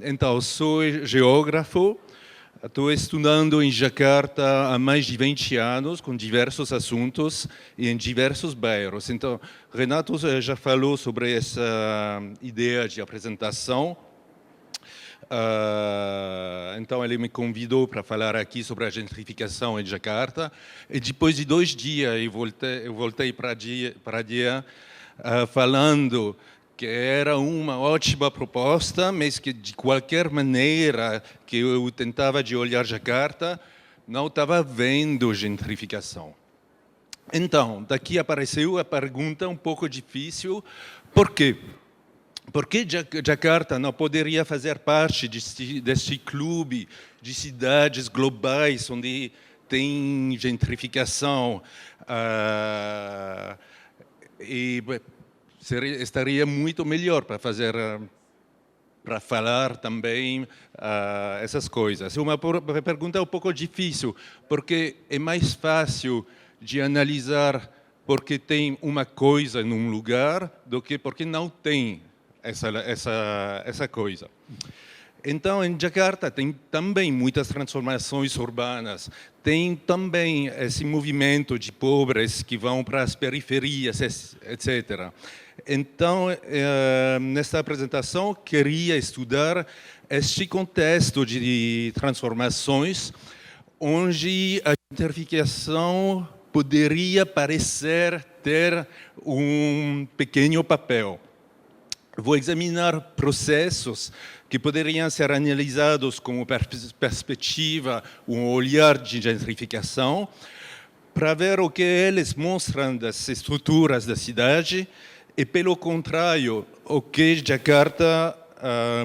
Então, sou geógrafo, estou estudando em Jakarta há mais de 20 anos, com diversos assuntos e em diversos bairros. Então, Renato já falou sobre essa ideia de apresentação. Então, ele me convidou para falar aqui sobre a gentrificação em Jakarta. E depois de 2 dias, eu voltei para a dia falando que era uma ótima proposta, mas que de qualquer maneira que eu tentava de olhar Jakarta, não estava vendo gentrificação. Então, daqui apareceu a pergunta um pouco difícil: por quê? Por que Jakarta não poderia fazer parte deste clube de cidades globais onde tem gentrificação? Estaria muito melhor para falar também essas coisas. Uma pergunta um pouco difícil, porque é mais fácil de analisar porque tem uma coisa num lugar do que porque não tem essa coisa. Então, em Jakarta tem também muitas transformações urbanas, tem também esse movimento de pobres que vão para as periferias, etc. Então, nesta apresentação, queria estudar este contexto de transformações, onde a gentrificação poderia parecer ter um pequeno papel. Vou examinar processos que poderiam ser analisados como perspectiva, um olhar de gentrificação, para ver o que eles mostram das estruturas da cidade e, pelo contrário, o que Jakarta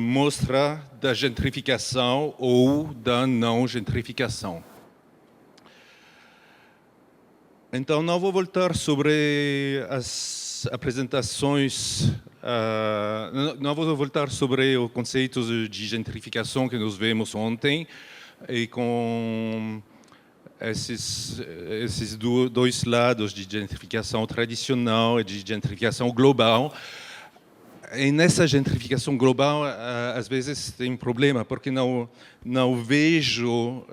mostra da gentrificação ou da não gentrificação. Então, não vou voltar sobre as apresentações, não vou voltar sobre o conceito de gentrificação que nós vimos ontem, e com esses dois lados de gentrificação tradicional e de gentrificação global. E nessa gentrificação global, às vezes tem um problema, porque não vejo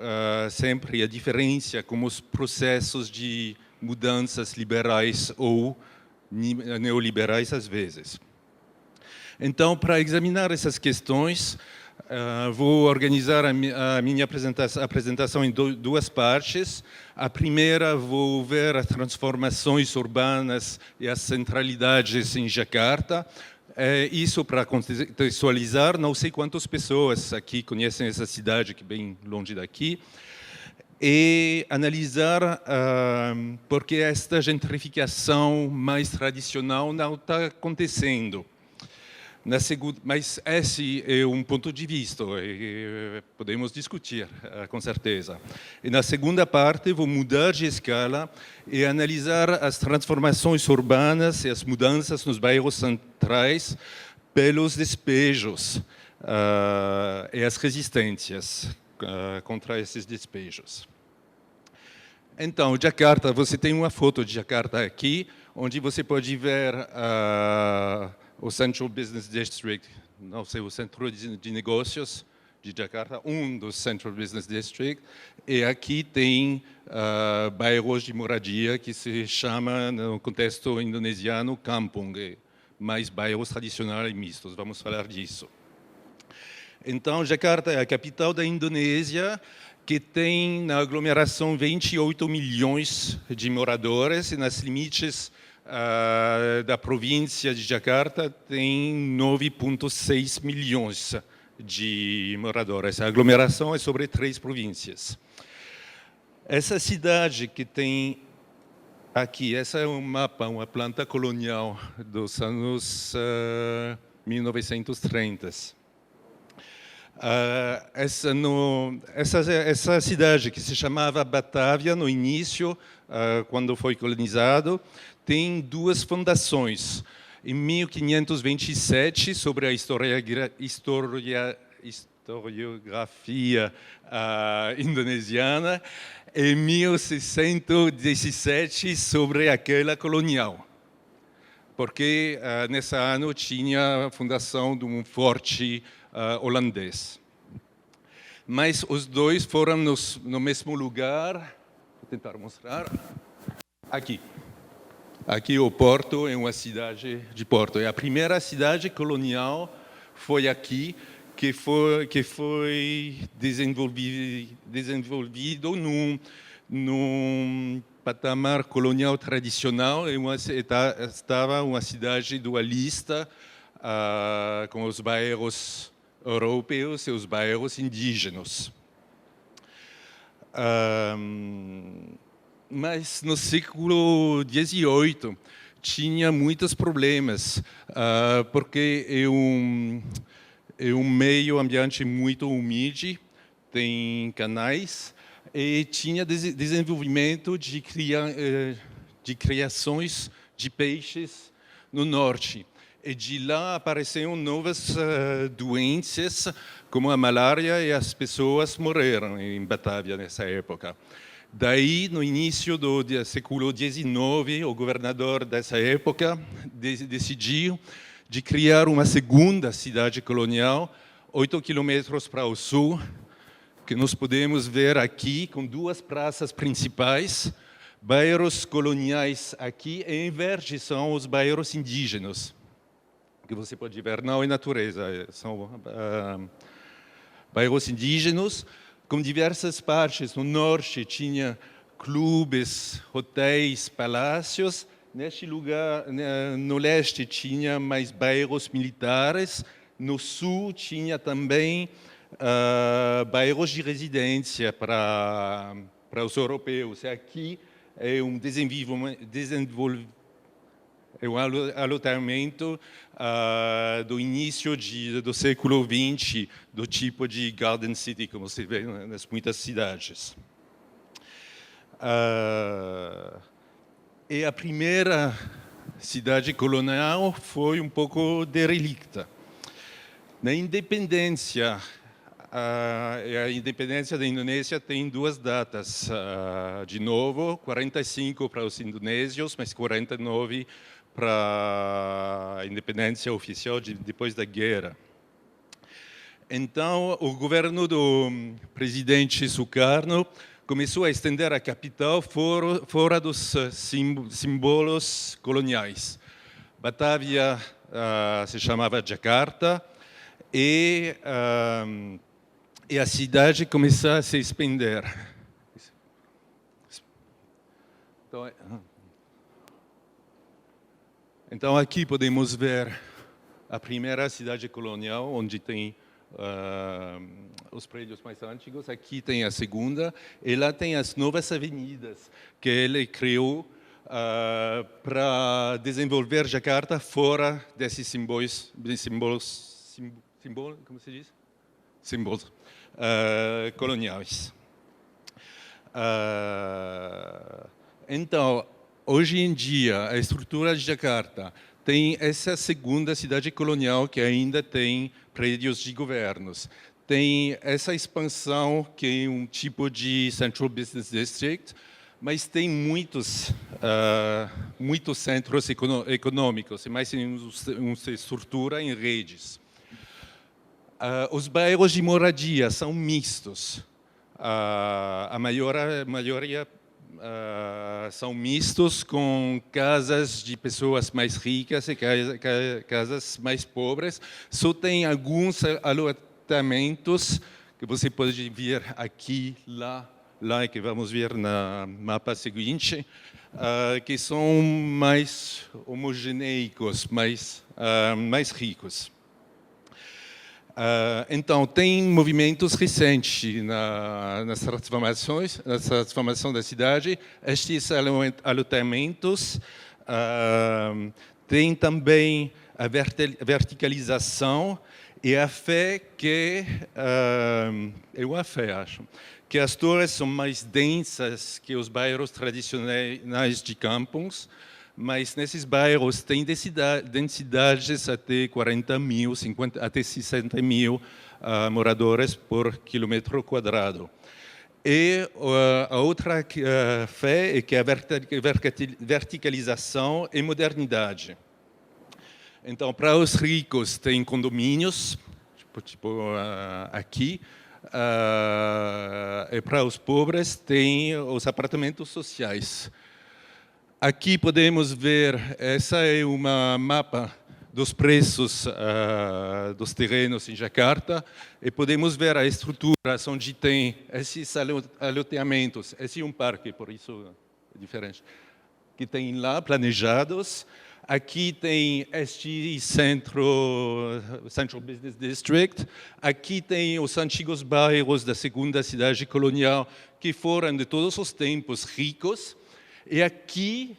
sempre a diferença como os processos de mudanças liberais ou neoliberais às vezes. Então, para examinar essas questões, vou organizar a minha apresentação em duas partes. A primeira, vou ver as transformações urbanas e as centralidades em Jakarta. Isso para contextualizar, não sei quantas pessoas aqui conhecem essa cidade, que é bem longe daqui, e analisar por que esta gentrificação mais tradicional não está acontecendo. Mas esse é um ponto de vista, e podemos discutir, com certeza. E na segunda parte, vou mudar de escala e analisar as transformações urbanas e as mudanças nos bairros centrais pelos despejos e as resistências contra esses despejos. Então, Jakarta, você tem uma foto de Jakarta aqui, onde você pode ver o Central Business District, não sei, o centro de negócios de Jakarta, um dos Central Business District, e aqui tem bairros de moradia que se chama, no contexto indonesiano, kampung, mais bairros tradicionais e mistos, vamos falar disso. Então, Jakarta é a capital da Indonésia, que tem na aglomeração 28 milhões de moradores, e nas limites da província de Jakarta tem 9,6 milhões de moradores. A aglomeração é sobre 3 províncias. Essa cidade que tem aqui, essa é um mapa, uma planta colonial dos anos 1930. Essa cidade, que se chamava Batavia no início, quando foi colonizado, tem 2 fundações. Em 1527, sobre a historiografia indonesiana, em 1617, sobre aquela colonial. porque nesse ano tinha a fundação de um forte holandês. Mas os dois foram no mesmo lugar, vou tentar mostrar, aqui. Aqui o Porto é uma cidade de Porto. É a primeira cidade colonial foi aqui, que foi desenvolvido num patamar colonial tradicional. Estava uma cidade dualista com os bairros europeus e os bairros indígenas. Mas no século XVIII tinha muitos problemas, porque é um meio ambiente muito úmido, tem canais, e tinha desenvolvimento de criações de peixes no norte. E de lá apareceram novas doenças, como a malária, e as pessoas morreram em Batavia nessa época. Daí, no início do século XIX, o governador dessa época decidiu de criar uma segunda cidade colonial, 8 quilômetros para o sul, que nós podemos ver aqui, com duas praças principais, bairros coloniais aqui, e em verde são os bairros indígenas, que você pode ver, não é natureza, são bairros indígenas, com diversas partes. No norte tinha clubes, hotéis, palácios. Neste lugar, no leste, tinha mais bairros militares. No sul, tinha também bairros de residência para os europeus. E aqui é um alutamento do início do século XX, do tipo de Garden City, como se vê nas muitas cidades. E a primeira cidade colonial foi um pouco derelita. Na independência, a independência da Indonésia tem duas datas, de novo, 45 para os indonésios, mas 49 para a independência oficial depois da guerra. Então, o governo do presidente Sukarno começou a estender a capital fora dos símbolos coloniais. Batavia se chamava Jakarta e a cidade começou a se expandir. Então, aqui podemos ver a primeira cidade colonial, onde tem os prédios mais antigos. Aqui tem a segunda, e lá tem as novas avenidas que ele criou para desenvolver Jakarta fora desses símbolos, como se diz? Símbolos coloniais. Então, hoje em dia, a estrutura de Jakarta tem essa segunda cidade colonial que ainda tem prédios de governos. Tem essa expansão que é um tipo de Central Business District, mas tem muitos centros econômicos, e mais uma estrutura em redes. Os bairros de moradia são mistos. A maioria são mistos, com casas de pessoas mais ricas e casas mais pobres. Só tem alguns alojamentos que você pode ver aqui, lá que vamos ver no mapa seguinte, que são mais homogeneicos, mais ricos. Então, tem movimentos recentes nas transformação da cidade. Estes alojamentos têm também a verticalização e a fé que, acho, que as torres são mais densas que os bairros tradicionais de campos, mas nesses bairros tem densidades até 40 mil, até 60 mil moradores por quilômetro quadrado. E a outra fé é que a verticalização é modernidade. Então, para os ricos tem condomínios, tipo aqui, e para os pobres tem os apartamentos sociais. Aqui podemos ver, essa é uma mapa dos preços dos terrenos em Jakarta, e podemos ver a estrutura onde tem esses loteamentos. Esse é um parque, por isso é diferente, que tem lá planejados. Aqui tem este Central Business District. Aqui tem os antigos bairros da segunda cidade colonial, que foram de todos os tempos ricos. E aqui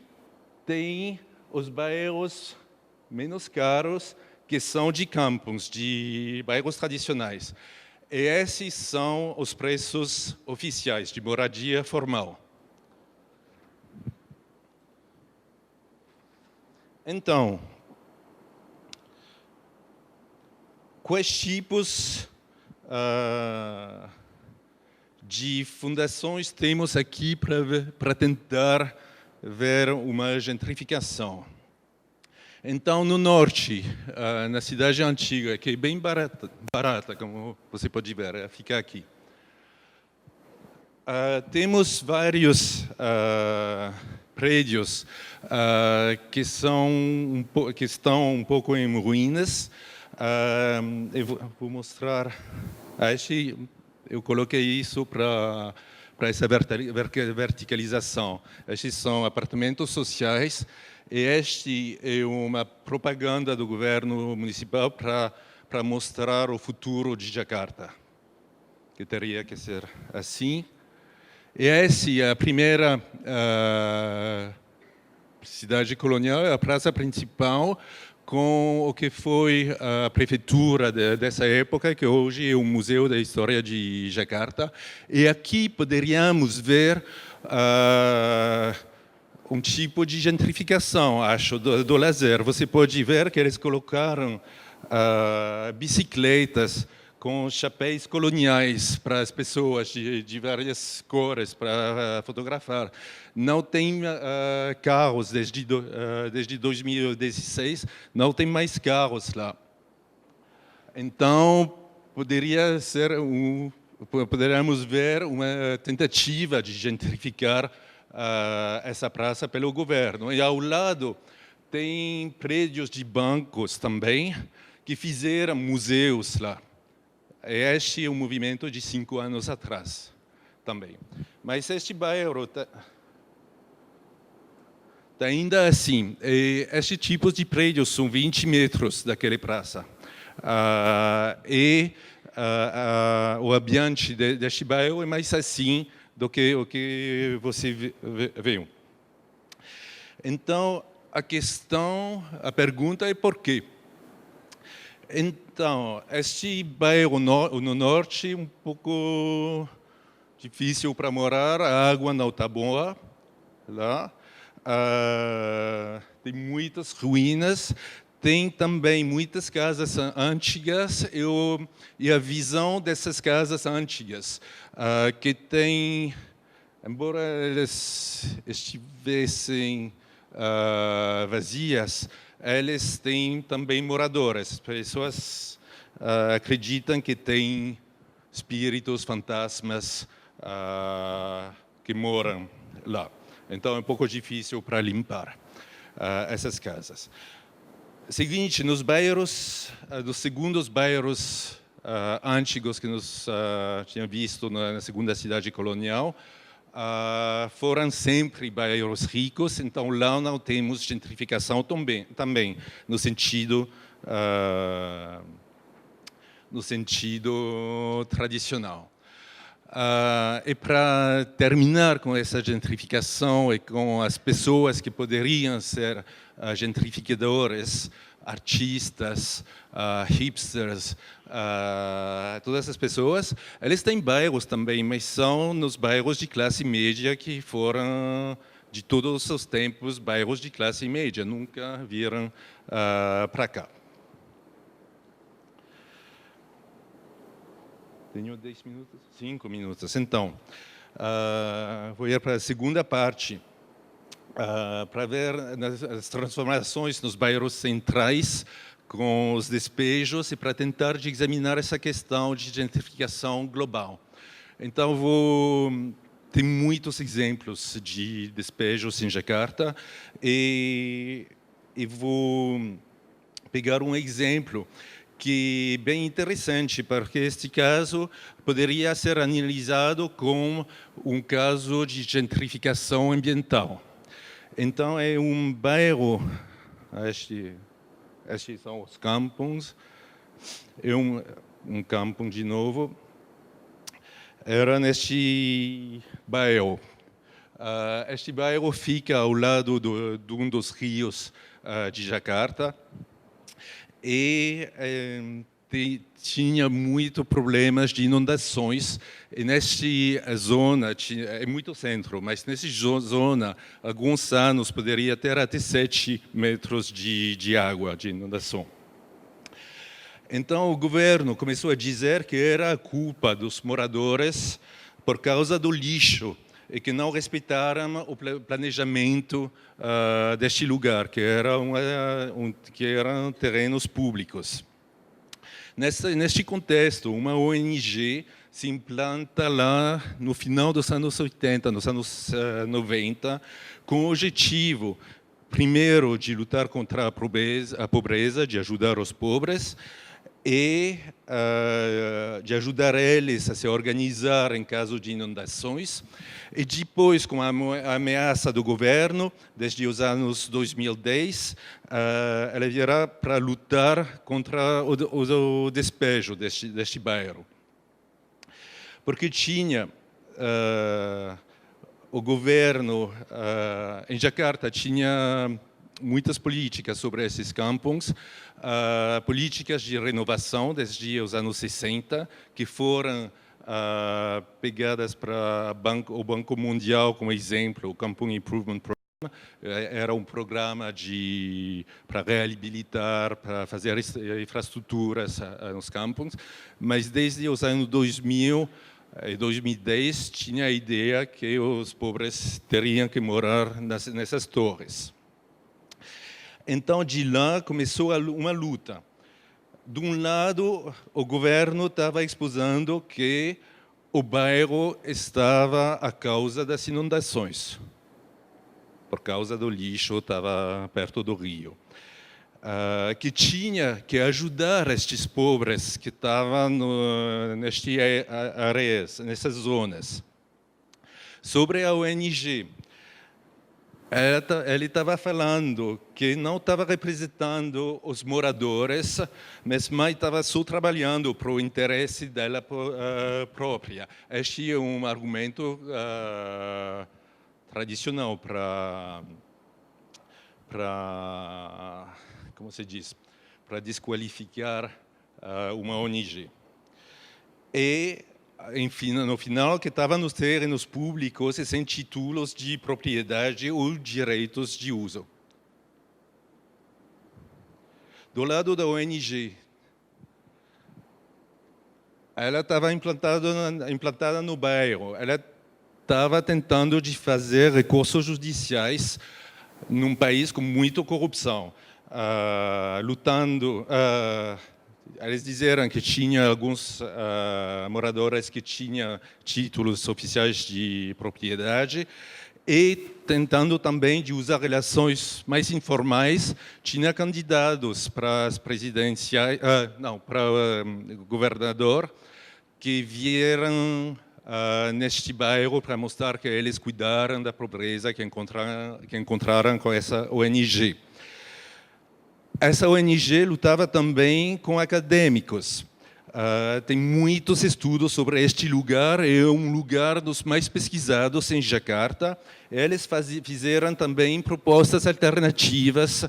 tem os bairros menos caros, que são de campos, de bairros tradicionais. E esses são os preços oficiais de moradia formal. Então, quais tipos de fundações temos aqui para tentar ver uma gentrificação? Então, no norte, na cidade antiga, que é bem barata, como você pode ver, fica aqui. Temos vários prédios que estão um pouco em ruínas. Eu vou mostrar. Eu coloquei isso para essa verticalização. Estes são apartamentos sociais e este é uma propaganda do governo municipal para mostrar o futuro de Jakarta, que teria que ser assim. E essa é a primeira cidade colonial, a praça principal, com o que foi a prefeitura dessa época, que hoje é o Museu da História de Jakarta. E aqui poderíamos ver um tipo de gentrificação, acho, do lazer. Você pode ver que eles colocaram bicicletas com chapéus coloniais para as pessoas de várias cores para fotografar. Não tem carros desde 2016, não tem mais carros lá. Então, poderíamos ver uma tentativa de gentrificar essa praça pelo governo. E ao lado tem prédios de bancos também, que fizeram museus lá. Este é um movimento de 5 anos atrás também. Mas este bairro está ainda assim. Este tipo de prédios são 20 metros daquela praça. O ambiente deste bairro é mais assim do que o que você viu. Então, a pergunta é por quê? Então, este bairro no norte é um pouco difícil para morar, a água não está boa lá, tem muitas ruínas, tem também muitas casas antigas e a visão dessas casas antigas, que tem, embora elas estivessem vazias, eles têm também moradores. As pessoas acreditam que tem espíritos, fantasmas que moram lá. Então é um pouco difícil para limpar essas casas. Seguinte, nos bairros, dos segundos bairros antigos que nós tínhamos visto na segunda cidade colonial, foram sempre bairros ricos, então lá não temos gentrificação também no sentido tradicional. E para terminar com essa gentrificação e com as pessoas que poderiam ser gentrificadores, artistas, hipsters, todas essas pessoas, eles têm bairros também, mas são nos bairros de classe média que foram, de todos os tempos, bairros de classe média, nunca vieram para cá. Tenho 10 minutos? 5 minutos. Então, vou ir para a segunda parte para ver as transformações nos bairros centrais com os despejos e para tentar examinar essa questão de gentrificação global. Então, tem muitos exemplos de despejos em Jakarta e vou pegar um exemplo que é bem interessante, porque este caso poderia ser analisado como um caso de gentrificação ambiental. Então, é um bairro, estes são os campings, é um camping de novo, era neste bairro. Este bairro fica ao lado de um dos rios de Jakarta e tinha muitos problemas de inundações. E nesta zona, é muito centro, mas nessa zona, alguns anos, poderia ter até 7 metros de água, de inundação. Então, o governo começou a dizer que era a culpa dos moradores por causa do lixo e que não respeitaram o planejamento deste lugar, que eram terrenos públicos. Neste contexto, uma ONG se implanta lá no final dos anos 80, nos anos 90, com o objetivo, primeiro, de lutar contra a pobreza, de ajudar os pobres, e de ajudar eles a se organizar em caso de inundações. E depois, com a ameaça do governo, desde os anos 2010, ela virá para lutar contra o despejo deste bairro. Porque tinha o governo em Jakarta tinha muitas políticas sobre esses campings, políticas de renovação desde os anos 60, que foram pegadas para o Banco Mundial como exemplo, o Camping Improvement Program. Era um programa para reabilitar, para fazer infraestruturas nos campings, mas desde os anos 2000 e 2010 tinha a ideia que os pobres teriam que morar nessas torres. Então, de lá começou uma luta. De um lado, o governo estava exposando que o bairro estava a causa das inundações, por causa do lixo, estava perto do rio. Que tinha que ajudar estes pobres que estavam nestas áreas, nessas zonas. Sobre a ONG, ele estava falando que não estava representando os moradores, mas estava só trabalhando para o interesse dela própria. Este é um argumento tradicional para como se diz, para desqualificar uma ONG. E, enfim, no final, que estava nos terrenos públicos e sem títulos de propriedade ou direitos de uso. Do lado da ONG, ela estava implantada no bairro, ela estava tentando de fazer recursos judiciais num país com muita corrupção, lutando. Eles disseram que tinha alguns moradores que tinham títulos oficiais de propriedade e tentando também de usar relações mais informais, tinha candidatos para as presidenciais, para o governador, que vieram neste bairro para mostrar que eles cuidaram da pobreza que encontraram com essa ONG. Essa ONG lutava também com acadêmicos. Tem muitos estudos sobre este lugar, é um lugar dos mais pesquisados em Jakarta. Eles fizeram também propostas alternativas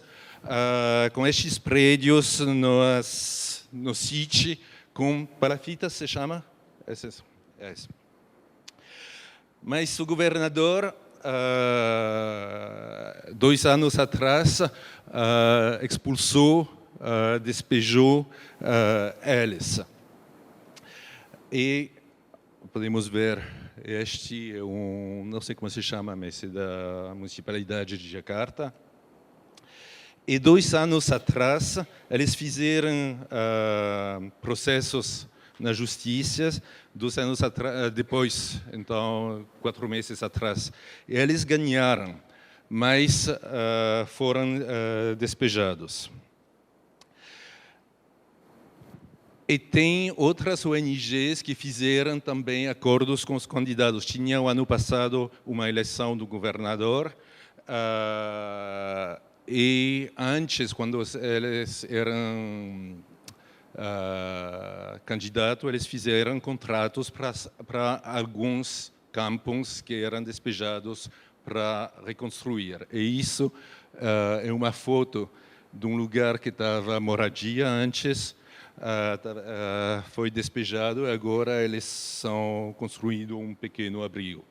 com estes prédios no sítio, com palafitas, se chama? Mas o governador, 2 anos atrás, expulsou, despejou eles. E podemos ver, este é não sei como se chama, mas é da Municipalidade de Jakarta. E 2 anos atrás, eles fizeram processos na justiça, 2 anos depois, então 4 meses atrás. E eles ganharam, mas foram despejados. E tem outras ONGs que fizeram também acordos com os candidatos. Tinha, o ano passado, uma eleição do governador, e antes, quando eles eram candidatos, eles fizeram contratos para alguns campos que eram despejados para reconstruir. E isso é uma foto de um lugar que estava moradia antes, foi despejado e agora eles estão construindo um pequeno abrigo.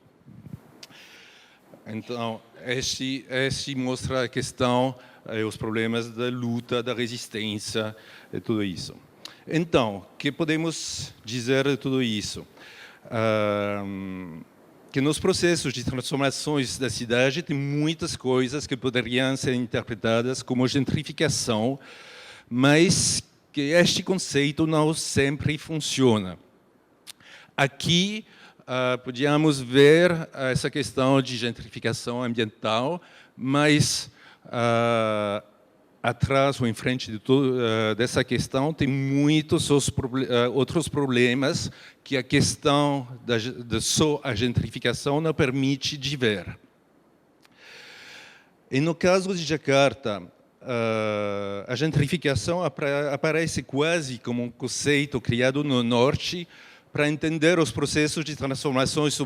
Então, este mostra a questão, os problemas da luta, da resistência e tudo isso. Então, o que podemos dizer de tudo isso? Que nos processos de transformações da cidade tem muitas coisas que poderiam ser interpretadas como gentrificação, mas que este conceito não sempre funciona. Aqui, podíamos ver essa questão de gentrificação ambiental, mas atrás ou em frente de dessa questão tem muitos outros problemas que a questão da só a gentrificação não permite de ver. E no caso de Jakarta, a gentrificação aparece quase como um conceito criado no norte para entender os processos de transformações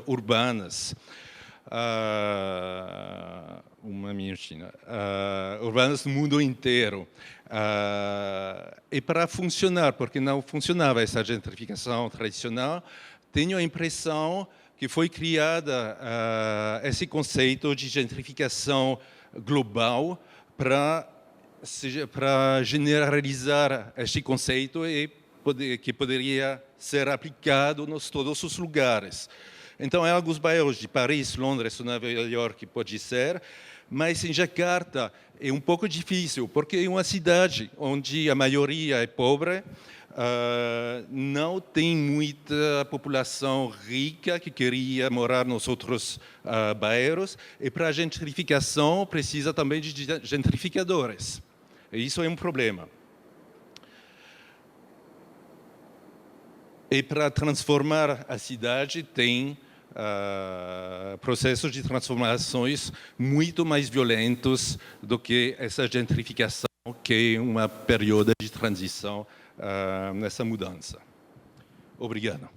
urbanas. Urbanas no mundo inteiro. E para funcionar, porque não funcionava essa gentrificação tradicional, tenho a impressão que foi criada esse conceito de gentrificação global para generalizar este conceito e que poderia ser aplicado nos todos os lugares. Então, em alguns bairros de Paris, Londres ou Nova York pode ser, mas em Jakarta é um pouco difícil, porque é uma cidade onde a maioria é pobre, não tem muita população rica que queria morar nos outros bairros, e para a gentrificação precisa também de gentrificadores. E isso é um problema. E para transformar a cidade tem processos de transformações muito mais violentos do que essa gentrificação, que é uma período de transição nessa mudança. Obrigado.